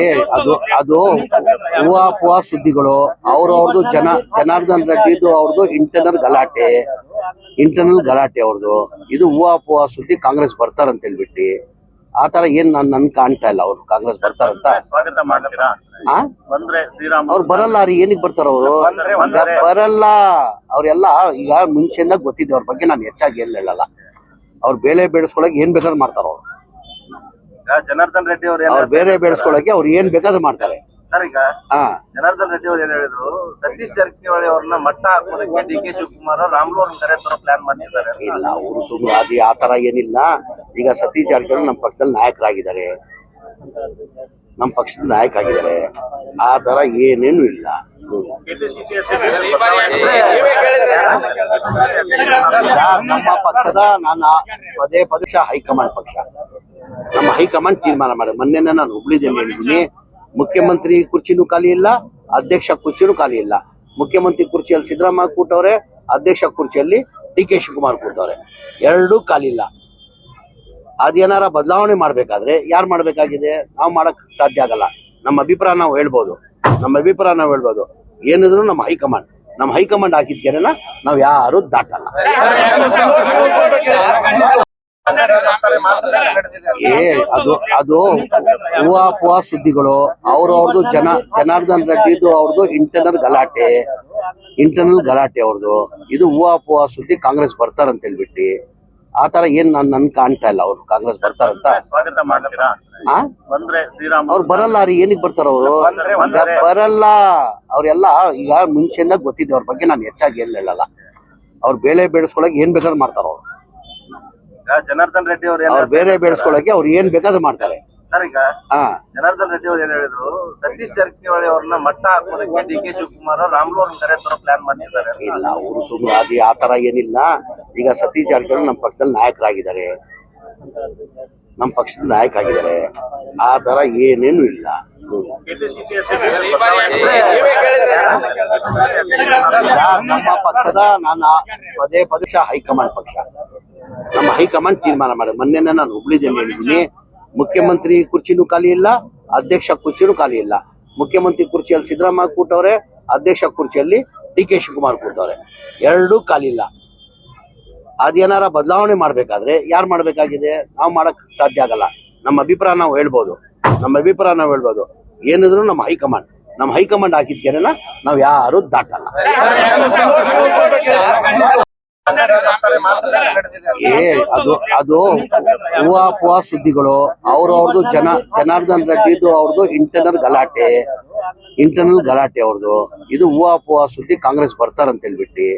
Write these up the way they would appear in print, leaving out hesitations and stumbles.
ಏ ಅದು ಹೂವಾಪುವ ಸುದ್ದಿಗಳು. ಅವ್ರದ್ದು ಜನಾರ್ದನ್ ರೆಡ್ಡಿದು ಅವ್ರದ್ದು ಇಂಟರ್ನಲ್ ಗಲಾಟೆ ಅವ್ರದ್ದು. ಇದು ಹೂವಾಪುವ ಸುದ್ದಿ ಕಾಂಗ್ರೆಸ್ ಬರ್ತಾರಂತ ಹೇಳ್ಬಿಟ್ಟು ಆತರ ಏನ್ ನನ್ ಕಾಣ್ತಾ ಇಲ್ಲ. ಅವ್ರು ಕಾಂಗ್ರೆಸ್ ಬರ್ತಾರಂತ ಅವ್ರು ಬರಲ್ಲ ರೀ. ಏನಕ್ಕೆ ಬರ್ತಾರ ಅವರು? ಬರಲ್ಲ. ಅವ್ರೆಲ್ಲ ಈಗ ಮುಂಚೆಯಿಂದ ಗೊತ್ತಿದೆ ಅವ್ರ ಬಗ್ಗೆ. ನಾನು ಹೆಚ್ಚಾಗಿ ಹೇಳಲ್ಲ. ಅವ್ರು ಬೇಳೆ ಬೇಡಿಸ್ಕೊಳಕ್ ಏನ್ ಬೇಕಾದ್ರೂ ಮಾಡ್ತಾರ ಅವ್ರು. ಜನಾರ್ದನ್ ರೆಡ್ಡಿ ಅವ್ರು ಬೇರೆ ಬೇಡಿಸ್ಕೊಳಕ್ಕೆ ಅವ್ರು ಏನ್ ಬೇಕಾದ್ರೂ ಮಾಡ್ತಾರೆ. ಜನಾರ್ದನ್ ರೆಡ್ಡಿ ಅವ್ರು ಏನ್ ಹೇಳಿದ್ರು, ಸತೀಶ್ ಜಾರಕಿಹೊಳಿ ಅವ್ರನ್ನ ಮಟ್ಟ ಹಾಕೋದಕ್ಕೆ ಡಿ.ಕೆ. ಶಿವಕುಮಾರ್ ರಾಮುಲು ಅವ್ರನ್ನ ಕರೆತರೋ ಪ್ಲಾನ್ ಮಾಡ್ತಿದ್ದಾರೆ. ಇಲ್ಲ, ಅವರು ಸುಮ್ಮನೆ ಅದು ಆತರ ಏನಿಲ್ಲ. ಈಗ ಸತೀಶ್ ಜಾರಕಿಹೊಳಿ ನಮ್ಮ ಪಕ್ಷದಲ್ಲಿ ನಾಯಕರಾಗಿದ್ದಾರೆ. ಆ ತರ ಏನೇನು ಇಲ್ಲ. ನಮ್ಮ ಪಕ್ಷದ ಪದೇ ಹೈಕಮಾಂಡ್ ಪಕ್ಷ. ನಮ್ಮ ಹೈಕಮಾಂಡ್ ತೀರ್ಮಾನ ಮಾಡಿ. ಮೊನ್ನೆ ನಾನು ಹುಬ್ಳಿದಲ್ಲಿ ಹೇಳಿದ್ದೀನಿ, ಮುಖ್ಯಮಂತ್ರಿ ಕುರ್ಚಿನೂ ಖಾಲಿ ಇಲ್ಲ, ಅಧ್ಯಕ್ಷ ಕುರ್ಚಿನೂ ಖಾಲಿ ಇಲ್ಲ. ಮುಖ್ಯಮಂತ್ರಿ ಕುರ್ಚಿಯಲ್ಲಿ ಸಿದ್ದರಾಮಯ್ಯ ಕೂತವ್ರೆ, ಅಧ್ಯಕ್ಷ ಕುರ್ಚಿಯಲ್ಲಿ ಡಿ.ಕೆ. ಶಿವಕುಮಾರ್ ಕೂತವ್ರೆ. ಎರಡೂ ಖಾಲಿ ಇಲ್ಲ. ಅದೇನಾರ ಬದಲಾವಣೆ ಮಾಡ್ಬೇಕಾದ್ರೆ ಯಾರು ಮಾಡ್ಬೇಕಾಗಿದೆ? ನಾವು ಮಾಡಕ್ ಸಾಧ್ಯ ಆಗಲ್ಲ. ನಮ್ಮ ಅಭಿಪ್ರಾಯ ನಾವು ಹೇಳ್ಬೋದು. ಏನಿದ್ರು ನಮ್ಮ ಹೈಕಮಾಂಡ್ ಹಾಕಿದ್ಕೆನ ನಾವು ಯಾರು ದಾಟಲ್ಲ. ಅದು ಹೂವಾಪುವ ಸುದ್ದಿಗಳು. ಅವ್ರದ್ದು ಜನಾರ್ದನ್ ರೆಡ್ಡಿದು ಅವ್ರದ್ದು ಇಂಟರ್ನಲ್ ಗಲಾಟೆ ಅವ್ರದ್ದು. ಇದು ಹೂವಾಪುವ ಸುದ್ದಿ ಕಾಂಗ್ರೆಸ್ ಬರ್ತಾರಂತ ಹೇಳ್ಬಿಟ್ಟು ಆತರ ಏನ್ ನನ್ ಕಾಣ್ತಾ ಇಲ್ಲ. ಅವ್ರು ಕಾಂಗ್ರೆಸ್ ಬರ್ತಾರಂತ ಅವ್ರು ಬರಲ್ಲ ರೀ. ಏನಕ್ಕೆ ಬರ್ತಾರ ಅವರು? ಬರಲ್ಲ. ಅವ್ರೆಲ್ಲ ಈಗ ಮುಂಚೆಯಿಂದ ಗೊತ್ತಿದೆ ಅವ್ರ ಬಗ್ಗೆ. ನಾನು ಹೆಚ್ಚಾಗಿ ಹೇಳಲ್ಲ. ಅವ್ರು ಬೇಳೆ ಬೇಡಿಸ್ಕೊಳಕ್ ಏನ್ ಬೇಕಾದ್ರೂ ಮಾಡ್ತಾರ ಅವ್ರು. ಜನಾರ್ದನ್ ರೆಡ್ಡಿ ಅವ್ರು ಬೇರೆ ಬೇಡಿಸ್ಕೊಳಕ್ಕೆ ಅವ್ರು ಏನ್ ಬೇಕಾದ್ರೂ ಮಾಡ್ತಾರೆ. ಜನಾರ್ದನ್ ರೆಡ್ಡಿ ಅವ್ರು ಏನ್ ಹೇಳಿದ್ರು, ಸತೀಶ್ ಜಾರಕಿಹೊಳಿ ಅವ್ರನ್ನ ಮಟ್ಟ ಹಾಕೋದಕ್ಕೆ ಡಿ.ಕೆ. ಶಿವಕುಮಾರ್ ರಾಮುಲು ಅವ್ರನ್ನ ಕರೆತರೋ ಪ್ಲಾನ್ ಮಾಡ್ತಿದ್ದಾರೆ. ಇಲ್ಲ, ಅವರು ಸುಮ್ಮನೆ ಅದು ಆತರ ಏನಿಲ್ಲ. ಈಗ ಸತೀಶ್ ಜಾರಕಿಹೊಳಿ ನಮ್ಮ ಪಕ್ಷದಲ್ಲಿ ನಾಯಕರಾಗಿದ್ದಾರೆ. ಆ ತರ ಏನೇನು ಇಲ್ಲ. ನಮ್ಮ ಪಕ್ಷದ ಪದೇ ಹೈಕಮಾಂಡ್ ಪಕ್ಷ. ನಮ್ಮ ಹೈಕಮಾಂಡ್ ತೀರ್ಮಾನ ಮಾಡಿ. ಮೊನ್ನೆ ನಾನು ಹುಬ್ಳಿದಲ್ಲಿ ಹೇಳಿದ್ದೀನಿ, ಮುಖ್ಯಮಂತ್ರಿ ಕುರ್ಚಿನೂ ಖಾಲಿ ಇಲ್ಲ, ಅಧ್ಯಕ್ಷ ಕುರ್ಚಿನೂ ಖಾಲಿ ಇಲ್ಲ. ಮುಖ್ಯಮಂತ್ರಿ ಕುರ್ಚಿಯಲ್ಲಿ ಸಿದ್ದರಾಮಯ್ಯ ಕೂತವ್ರೆ, ಅಧ್ಯಕ್ಷ ಕುರ್ಚಿಯಲ್ಲಿ ಡಿ.ಕೆ. ಶಿವಕುಮಾರ್ ಕೂತವ್ರೆ. ಎರಡೂ ಖಾಲಿ ಇಲ್ಲ. ಅದೇನಾರ ಬದಲಾವಣೆ ಮಾಡ್ಬೇಕಾದ್ರೆ ಯಾರು ಮಾಡ್ಬೇಕಾಗಿದೆ? ನಾವು ಮಾಡಕ್ ಸಾಧ್ಯ ಆಗಲ್ಲ. ನಮ್ಮ ಅಭಿಪ್ರಾಯ ನಾವು ಹೇಳ್ಬೋದು. ಏನಿದ್ರು ನಮ್ಮ ಹೈಕಮಾಂಡ್ ಹಾಕಿದ್ಕೆನ ನಾವು ಯಾರು ದಾಟಲ್ಲ. ಅದು ಹೂವಾಪುವ ಸುದ್ದಿಗಳು. ಅವ್ರದ್ದು ಜನಾರ್ದನ್ ರೆಡ್ಡಿದು ಅವ್ರದ್ದು ಇಂಟರ್ನಲ್ ಗಲಾಟೆ ಅವ್ರದ್ದು. ಇದು ಹೂವಾಪುವ ಸುದ್ದಿ ಕಾಂಗ್ರೆಸ್ ಬರ್ತಾರಂತ ಹೇಳ್ಬಿಟ್ಟು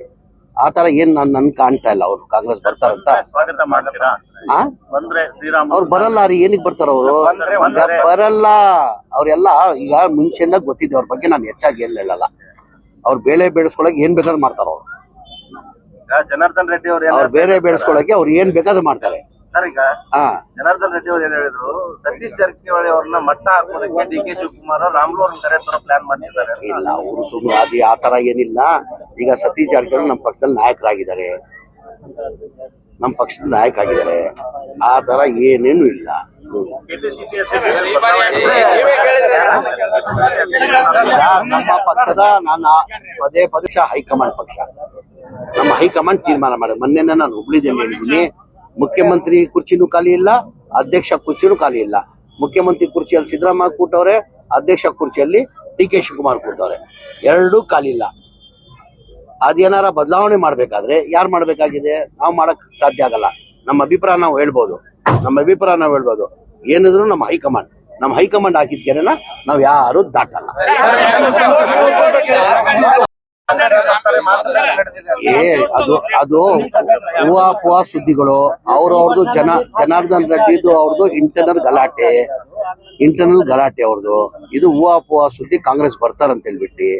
ಆತರ ಏನ್ ನನ್ ಕಾಣ್ತಾ ಇಲ್ಲ. ಅವ್ರು ಕಾಂಗ್ರೆಸ್ ಬರ್ತಾರಂತ ಅವ್ರು ಬರಲ್ಲ ರೀ. ಏನಕ್ಕೆ ಬರ್ತಾರ ಅವರು? ಬರಲ್ಲ. ಅವ್ರೆಲ್ಲ ಈಗ ಮುಂಚೆಯಿಂದ ಗೊತ್ತಿದೆ ಅವ್ರ ಬಗ್ಗೆ. ನಾನು ಹೆಚ್ಚಾಗಿ ಹೇಳಲ್ಲ. ಅವ್ರು ಬೇಳೆ ಬೇಡಿಸ್ಕೊಳಕ್ ಏನ್ ಬೇಕಾದ್ರೂ ಮಾಡ್ತಾರ ಅವ್ರು. ಜನಾರ್ದನ್ ರೆಡ್ಡಿ ಅವ್ರು ಬೇರೆ ಬೇಡಿಸ್ಕೊಳಕ್ಕೆ ಅವ್ರು ಏನ್ ಬೇಕಾದ್ರೂ ಮಾಡ್ತಾರೆ. ಜನಾರ್ದನ್ ರೆಡ್ಡಿ ಅವ್ರು ಏನ್ ಹೇಳಿದ್ರು, ಸತೀಶ್ ಜಾರಕಿಹೊಳಿ ಅವ್ರನ್ನ ಮಟ್ಟ ಹಾಕೋದಕ್ಕೆ ಡಿ.ಕೆ. ಶಿವಕುಮಾರ್ ರಾಮುಲು ಅವ್ರನ್ನ ಕರೆತರೋ ಪ್ಲಾನ್ ಮಾಡ್ತಿದ್ದಾರೆ. ಇಲ್ಲ, ಅವರು ಸುಮ್ಮನೆ ಅದು ಆತರ ಏನಿಲ್ಲ. ಈಗ ಸತೀಶ್ ಜಾರಕಿಹೊಳಿ ನಮ್ಮ ಪಕ್ಷದಲ್ಲಿ ನಾಯಕರಾಗಿದ್ದಾರೆ. ಆ ತರ ಏನೇನು ಇಲ್ಲ. ನಮ್ಮ ಪಕ್ಷದ ಪದೇ ಹೈಕಮಾಂಡ್ ಪಕ್ಷ. ನಮ್ಮ ಹೈಕಮಾಂಡ್ ತೀರ್ಮಾನ ಮಾಡಿ. ಮೊನ್ನೆ ನಾನು ಹುಬ್ಳಿದಲ್ಲಿ ಹೇಳಿದ್ದೀನಿ, ಮುಖ್ಯಮಂತ್ರಿ ಕುರ್ಚಿನೂ ಖಾಲಿ ಇಲ್ಲ, ಅಧ್ಯಕ್ಷ ಕುರ್ಚಿನೂ ಖಾಲಿ ಇಲ್ಲ. ಮುಖ್ಯಮಂತ್ರಿ ಕುರ್ಚಿಯಲ್ಲಿ ಸಿದ್ದರಾಮಯ್ಯ ಕೂತವ್ರೆ, ಅಧ್ಯಕ್ಷ ಕುರ್ಚಿಯಲ್ಲಿ ಡಿ.ಕೆ. ಶಿವಕುಮಾರ್ ಕೂತವ್ರೆ. ಎರಡೂ ಖಾಲಿ ಇಲ್ಲ. ಅದೇನಾರ ಬದಲಾವಣೆ ಮಾಡ್ಬೇಕಾದ್ರೆ ಯಾರು ಮಾಡ್ಬೇಕಾಗಿದೆ? ನಾವು ಮಾಡಕ್ ಸಾಧ್ಯ ಆಗಲ್ಲ. ನಮ್ಮ ಅಭಿಪ್ರಾಯ ನಾವು ಹೇಳ್ಬೋದು. ಏನಿದ್ರು ನಮ್ಮ ಹೈಕಮಾಂಡ್ ಹಾಕಿದ್ಕೆನ ನಾವು ಯಾರು ದಾಟಲ್ಲ. ಅದು ಹೂವಾಪುವ ಸುದ್ದಿಗಳು. ಅವ್ರದ್ದು ಜನಾರ್ದನ್ ರೆಡ್ಡಿದು ಅವ್ರದ್ದು ಇಂಟರ್ನಲ್ ಗಲಾಟೆ ಅವ್ರದ್ದು. ಇದು ಹೂವಾಪುವ ಸುದ್ದಿ ಕಾಂಗ್ರೆಸ್ ಬರ್ತಾರಂತ ಹೇಳ್ಬಿಟ್ಟು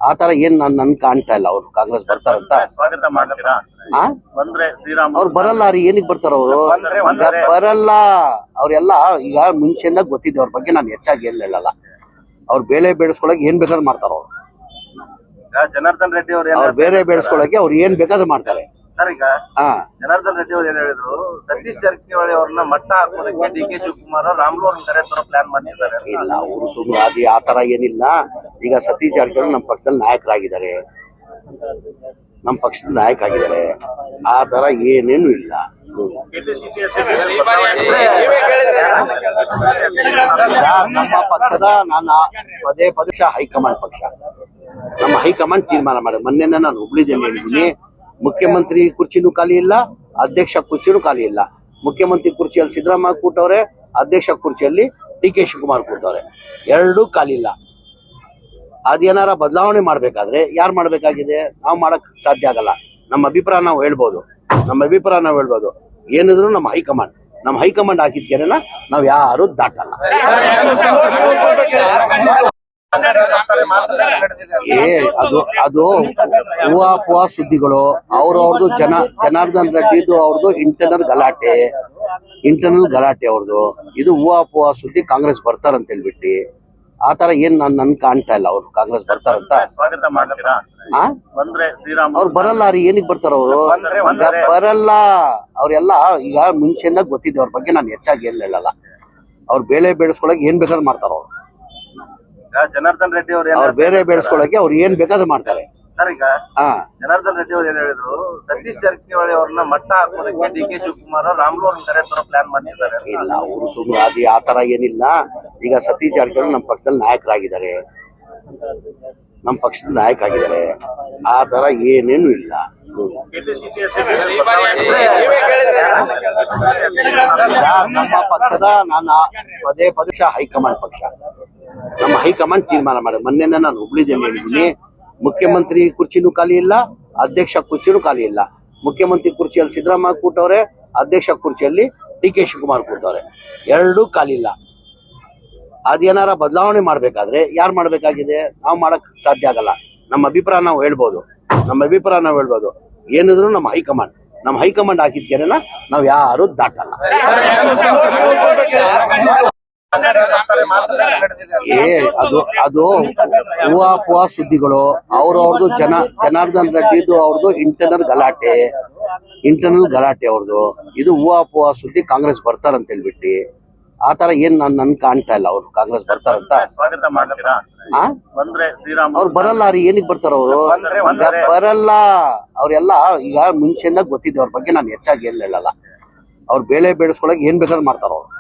ಆತರ ಏನ್ ನನ್ ಕಾಣ್ತಾ ಇಲ್ಲ. ಅವ್ರು ಕಾಂಗ್ರೆಸ್ ಬರ್ತಾರಂತ ಅವ್ರು ಬರಲ್ಲ ರೀ. ಏನಕ್ಕೆ ಬರ್ತಾರ ಅವರು? ಬರಲ್ಲ. ಅವ್ರೆಲ್ಲ ಈಗ ಮುಂಚೆಯಿಂದ ಗೊತ್ತಿದೆ ಅವ್ರ ಬಗ್ಗೆ. ನಾನು ಹೆಚ್ಚಾಗಿ ಹೇಳಲ್ಲ. ಅವ್ರು ಬೇಳೆ ಬೇಡಿಸ್ಕೊಳಕ್ ಏನ್ ಬೇಕಾದ್ರೂ ಮಾಡ್ತಾರ ಅವ್ರು. ಜನಾರ್ದನ್ ರೆಡ್ಡಿ ಅವ್ರು ಬೇರೆ ಬೇಡಿಸ್ಕೊಳಕ್ಕೆ ಅವ್ರು ಏನ್ ಬೇಕಾದ್ರೂ ಮಾಡ್ತಾರೆ. ಸರ್ ಈಗ ಹಾ ಜನಾರ್ದನ್ ರೆಡ್ಡಿ ಅವ್ರು ಏನ್ ಹೇಳಿದ್ರು, ಸತೀಶ್ ಜಾರಕಿಹೊಳಿ ಅವ್ರನ್ನ ಮಟ್ಟ ಹಾಕೋದಕ್ಕೆ ಡಿ ಕೆ ಶಿವಕುಮಾರ್ ರಾಮ್ಲು ಅವ್ರನ್ನ ಕರೆ ತರೋ ಪ್ಲಾನ್ ಮಾಡ್ತಿದ್ದಾರೆ. ಇಲ್ಲ, ಅವರು ಸುಮ್ಮನೆ ಅದು ಆ ತರ ಏನಿಲ್ಲ. ಈಗ ಸತೀಶ್ ಜಾರಕಿಹೊಳಿ ನಮ್ಮ ಪಕ್ಷದಲ್ಲಿ ನಾಯಕರಾಗಿದ್ದಾರೆ, ನಮ್ಮ ಪಕ್ಷದ ನಾಯಕ ಆಗಿದ್ದಾರೆ. ಆ ತರ ಏನೇನು ಇಲ್ಲ. ನಮ್ಮ ಪಕ್ಷದ ಪದೇ ಪಕ್ಷ ಹೈಕಮಾಂಡ್ ಪಕ್ಷ, ನಮ್ಮ ಹೈಕಮಾಂಡ್ ತೀರ್ಮಾನ ಮಾಡಿ. ಮೊನ್ನೆ ನಾನು ಹುಬ್ಳಿದಲ್ಲಿ ಹೇಳಿದ್ದೀನಿ, ಮುಖ್ಯಮಂತ್ರಿ ಕುರ್ಚಿನೂ ಖಾಲಿ ಇಲ್ಲ, ಅಧ್ಯಕ್ಷ ಕುರ್ಚಿನೂ ಖಾಲಿ ಇಲ್ಲ. ಮುಖ್ಯಮಂತ್ರಿ ಕುರ್ಚಿಯಲ್ಲಿ ಸಿದ್ದರಾಮಯ್ಯ ಕೂತವ್ರೆ, ಅಧ್ಯಕ್ಷ ಕುರ್ಚಿಯಲ್ಲಿ ಡಿ ಕೆ ಶಿವಕುಮಾರ್ ಕೂತವ್ರೆ. ಎರಡೂ ಖಾಲಿ ಇಲ್ಲ. ಅದೇನಾರ ಬದಲಾವಣೆ ಮಾಡ್ಬೇಕಾದ್ರೆ ಯಾರು ಮಾಡ್ಬೇಕಾಗಿದೆ? ನಾವು ಮಾಡಕ್ ಸಾಧ್ಯ ಆಗಲ್ಲ. ನಮ್ಮ ಅಭಿಪ್ರಾಯ ನಾವು ಹೇಳ್ಬೋದು, ಏನಿದ್ರು ನಮ್ಮ ಹೈಕಮಾಂಡ್ ಹಾಕಿದ್ಕೆನ ನಾವು ಯಾರು ದಾಟಲ್ಲ. ಅದು ಹೂವಾಪುವ ಸುದ್ದಿಗಳು. ಅವ್ರವ್ರದ್ದು ಜನಾರ್ದನ್ ರೆಡ್ಡಿದು ಅವ್ರದ್ದು ಇಂಟರ್ನಲ್ ಗಲಾಟೆ ಅವ್ರದ್ದು. ಇದು ಹೂವಾಪುವ ಸುದ್ದಿ. ಕಾಂಗ್ರೆಸ್ ಬರ್ತಾರಂತ ಹೇಳ್ಬಿಟ್ಟು ಆತರ ಏನ್ ನನ್ ಕಾಣ್ತಾ ಇಲ್ಲ. ಅವ್ರು ಕಾಂಗ್ರೆಸ್ ಬರ್ತಾರಂತ ಅವ್ರು ಬರಲ್ಲ ರೀ. ಏನಿಗೆ ಬರ್ತಾರ ಅವರು? ಬರಲ್ಲ. ಅವ್ರೆಲ್ಲ ಈಗ ಮುಂಚೆಯಿಂದ ಗೊತ್ತಿದೆ ಅವ್ರ ಬಗ್ಗೆ. ನಾನು ಹೆಚ್ಚಾಗಿ ಹೇಳಲ್ಲ. ಅವ್ರು ಬೇಳೆ ಬೇಡಿಸ್ಕೊಳಕ್ ಏನ್ ಬೇಕಾದ್ರೂ ಮಾಡ್ತಾರ. ಅವ್ರು ಜನಾರ್ದನ್ ರೆಡ್ಡಿ ಅವ್ರು ಬೇರೆ ಬೇಡಿಸ್ಕೊಳಕ್ಕೆ ಅವ್ರು ಏನ್ ಬೇಕಾದ್ರೂ ಮಾಡ್ತಾರೆ. ಸರ್ ಈಗ ಜನಾರ್ದನ್ ರೆಡ್ಡಿ ಅವ್ರು ಏನ್ ಹೇಳಿದ್ರು, ಸತೀಶ್ ಜಾರಕಿಹೊಳಿ ಅವ್ರನ್ನ ಮಟ್ಟ ಹಾಕೋದಕ್ಕೆ ಡಿ ಕೆ ಶಿವಕುಮಾರ್ ರಾಮ್ಲು ಅವ್ರನ್ನ ಕರೆ ತರೋ ಪ್ಲಾನ್ ಮಾಡ್ತಿದ್ದಾರೆ. ಇಲ್ಲ, ಅವರು ಸುಮ್ಮನೆ ಅದು ಆ ತರ ಏನಿಲ್ಲ. ಈಗ ಸತೀಶ್ ಜಾರಕಿಹೊಳಿ ನಮ್ಮ ಪಕ್ಷದಲ್ಲಿ ನಾಯಕರಾಗಿದ್ದಾರೆ, ಆ ತರ ಏನೇನು ಇಲ್ಲ. ನಮ್ಮ ಪಕ್ಷದ ಪದೇ ಪಕ್ಷ ಹೈಕಮಾಂಡ್ ಪಕ್ಷ, ನಮ್ಮ ಹೈಕಮಾಂಡ್ ತೀರ್ಮಾನ ಮಾಡಿ. ಮೊನ್ನೆ ನಾನು ಹುಬ್ಳಿದಲ್ಲಿ ಹೇಳಿದ್ದೀನಿ, ಮುಖ್ಯಮಂತ್ರಿ ಕುರ್ಚಿನೂ ಖಾಲಿ ಇಲ್ಲ, ಅಧ್ಯಕ್ಷ ಕುರ್ಚಿನೂ ಖಾಲಿ ಇಲ್ಲ. ಮುಖ್ಯಮಂತ್ರಿ ಕುರ್ಚಿಯಲ್ಲಿ ಸಿದ್ದರಾಮಯ್ಯ ಕೂತವ್ರೆ, ಅಧ್ಯಕ್ಷ ಕುರ್ಚಿಯಲ್ಲಿ ಡಿ ಕೆ ಶಿವಕುಮಾರ್ ಕೂತವ್ರೆ. ಎರಡೂ ಖಾಲಿ ಇಲ್ಲ. ಅದೇನಾರ ಬದಲಾವಣೆ ಮಾಡ್ಬೇಕಾದ್ರೆ ಯಾರು ಮಾಡ್ಬೇಕಾಗಿದೆ? ನಾವು ಮಾಡಕ್ ಸಾಧ್ಯ ಆಗಲ್ಲ. ನಮ್ಮ ಅಭಿಪ್ರಾಯ ನಾವು ಹೇಳ್ಬೋದು, ಏನಿದ್ರು ನಮ್ಮ ಹೈಕಮಾಂಡ್ ಹಾಕಿದ್ಕೆನ ನಾವು ಯಾರು ದಾಟಲ್ಲ. ಅದು ಹೂವಾಪುವ ಸುದ್ದಿಗಳು. ಅವ್ರವ್ರದ್ದು ಜನಾರ್ದನ್ ರೆಡ್ಡಿದು ಅವ್ರದ್ದು ಇಂಟರ್ನಲ್ ಗಲಾಟೆ ಅವ್ರದ್ದು. ಇದು ಹೂವಾಪುವ ಸುದ್ದಿ. ಕಾಂಗ್ರೆಸ್ ಬರ್ತಾರಂತ ಹೇಳ್ಬಿಟ್ಟು ಆತರ ಏನ್ ನನ್ ಕಾಣ್ತಾ ಇಲ್ಲ. ಅವ್ರು ಕಾಂಗ್ರೆಸ್ ಬರ್ತಾರಂತ ಅವ್ರು ಬರಲ್ಲ ರೀ. ಏನಿಗೆ ಬರ್ತಾರ ಅವರು? ಬರಲ್ಲ. ಅವ್ರೆಲ್ಲ ಈಗ ಮುಂಚೆಯಿಂದ ಗೊತ್ತಿದೆ ಅವ್ರ ಬಗ್ಗೆ. ನಾನು ಹೆಚ್ಚಾಗಿ ಹೇಳಲ್ಲ. ಅವ್ರು ಬೇಳೆ ಬೇಡಿಸ್ಕೊಳಕ್ ಏನ್ ಬೇಕಾದ್ರೂ ಮಾಡ್ತಾರ. ಅವ್ರು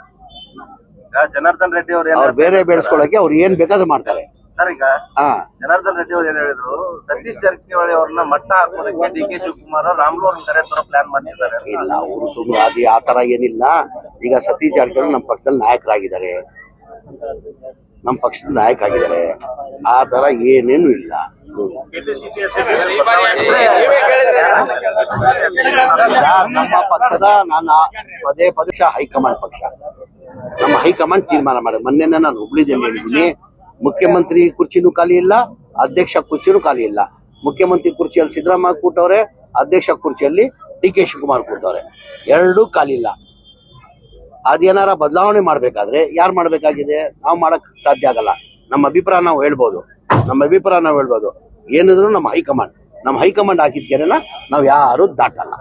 ಜನಾರ್ದನ್ ರೆಡ್ಡಿ ಅವ್ರು ಬೇರೆ ಬೇಡಿಸ್ಕೊಳಕ್ಕೆ ಅವ್ರು ಏನ್ ಬೇಕಾದ್ರೂ ಮಾಡ್ತಾರೆ. ಸರ್ ಈಗ ಜನಾರ್ದನ್ ರೆಡ್ಡಿ ಅವ್ರು ಏನ್ ಹೇಳಿದ್ರು, ಸತೀಶ್ ಜಾರಕಿಹೊಳಿ ಅವ್ರನ್ನ ಮಟ್ಟ ಹಾಕೋದಕ್ಕೆ ಡಿ ಕೆ ಶಿವಕುಮಾರ್ ರಾಮ್ಲು ಅವ್ರನ್ನ ಕರೆ ತರೋ ಪ್ಲಾನ್ ಮಾಡ್ತಿದ್ದಾರೆ. ಇಲ್ಲ, ಅವರು ಸುಮ್ಮನೆ ಅದು ಆ ತರ ಏನಿಲ್ಲ. ಈಗ ಸತೀಶ್ ಜಾರಕಿಹೊಳಿ ನಮ್ಮ ಪಕ್ಷದಲ್ಲಿ ನಾಯಕರಾಗಿದ್ದಾರೆ, ಆ ತರ ಏನೇನು ಇಲ್ಲ. ನಮ್ಮ ಪಕ್ಷದ ಪದೇ ಪಕ್ಷ ಹೈಕಮಾಂಡ್ ಪಕ್ಷ, ನಮ್ಮ ಹೈಕಮಾಂಡ್ ತೀರ್ಮಾನ ಮಾಡಿ. ಮೊನ್ನೆ ನಾನು ಹುಬ್ಳಿದಲ್ಲಿ ಹೇಳಿದ್ದೀನಿ, ಮುಖ್ಯಮಂತ್ರಿ ಕುರ್ಚಿನೂ ಖಾಲಿ ಇಲ್ಲ, ಅಧ್ಯಕ್ಷ ಕುರ್ಚಿನೂ ಖಾಲಿ ಇಲ್ಲ. ಮುಖ್ಯಮಂತ್ರಿ ಕುರ್ಚಿಯಲ್ಲಿ ಸಿದ್ದರಾಮಯ್ಯ ಕೂತವ್ರೆ, ಅಧ್ಯಕ್ಷ ಕುರ್ಚಿಯಲ್ಲಿ ಡಿ ಕೆ ಶಿವಕುಮಾರ್ ಕೂತವ್ರೆ. ಎರಡೂ ಖಾಲಿ ಇಲ್ಲ. ಅದೇನಾರ ಬದಲಾವಣೆ ಮಾಡ್ಬೇಕಾದ್ರೆ ಯಾರು ಮಾಡ್ಬೇಕಾಗಿದೆ? ನಾವು ಮಾಡಕ್ ಸಾಧ್ಯ ಆಗಲ್ಲ. ನಮ್ಮ ಅಭಿಪ್ರಾಯ ನಾವು ಹೇಳ್ಬೋದು, ಏನಿದ್ರು ನಮ್ಮ ಹೈಕಮಾಂಡ್ ಹಾಕಿದ್ಕೆನ ನಾವು ಯಾರು ದಾಟಲ್ಲ.